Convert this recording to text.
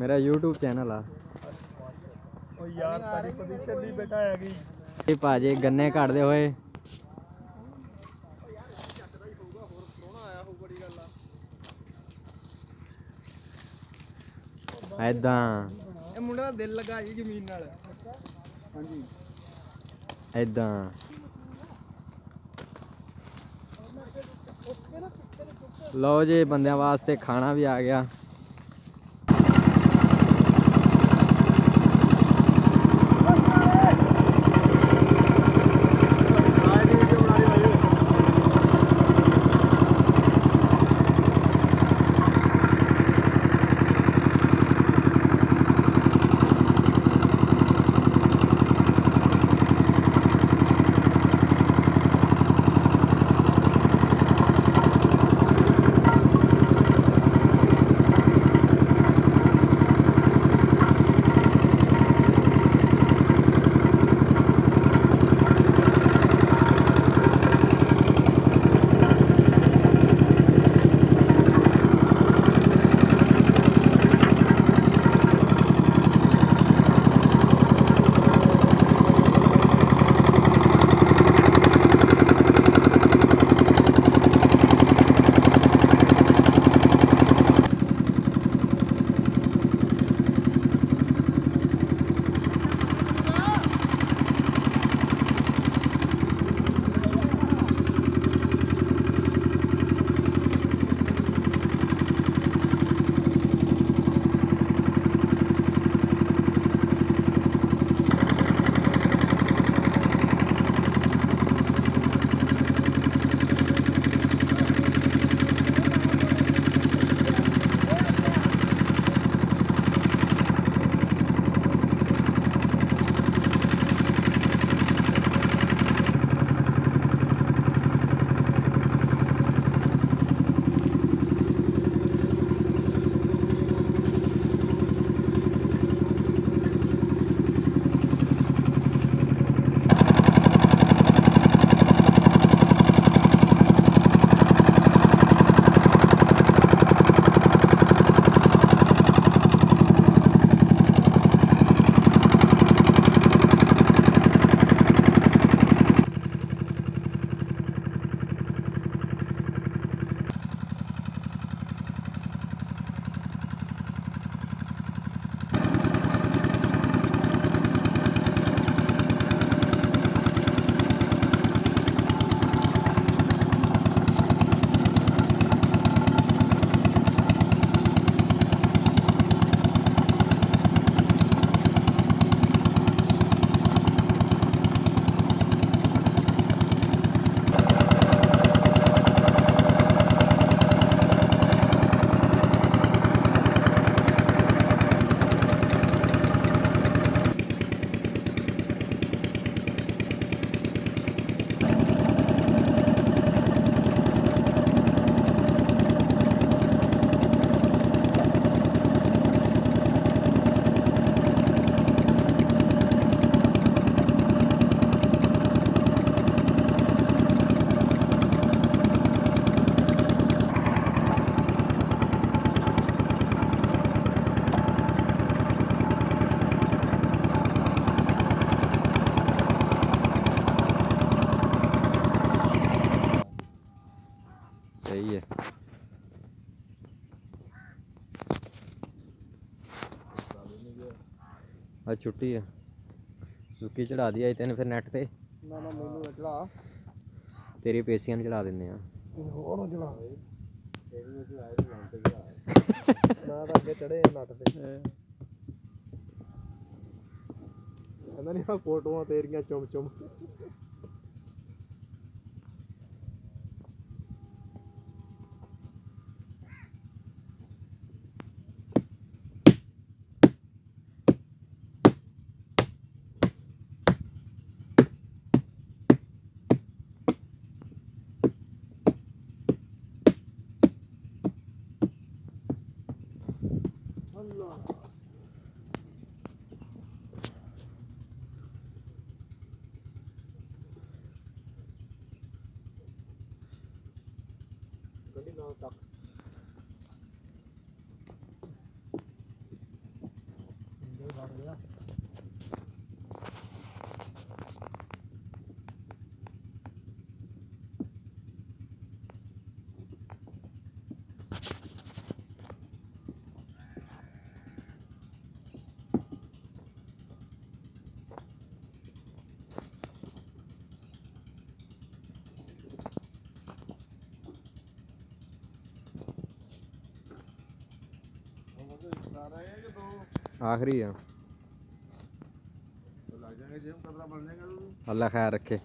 मेरा YouTube channel आ यार सारी पोजीशन दी बेटा हैगी भाजी गन्ने काटदे होए ऐदां ਇਹ ਮੁੰਡਾ ਦਾ ਦਿਲ ਲੱਗਾ ਜੀ ਜ਼ਮੀਨ ਨਾਲ ਹਾਂਜੀ ऐदां लो जी बंदियां वास्ते खाना भी आ गया सही है। आज छुट्टी है, सुक्की चढ़ा दी तेन फिर नैट ते ना ना मैनू चढ़ा तेरी पेसियां चढ़ा देने चढ़े नट ते कहंदा नहीं फोटोआं तेरियां चुम चुम ਗੱਡੀ ਨਾਲ ਤੱਕ ਇੰਜਨ ਬਣ ਗਿਆ। ਆਖਰੀ ਆ। ਅੱਲਾ ਖੈਰ ਰੱਖੇ।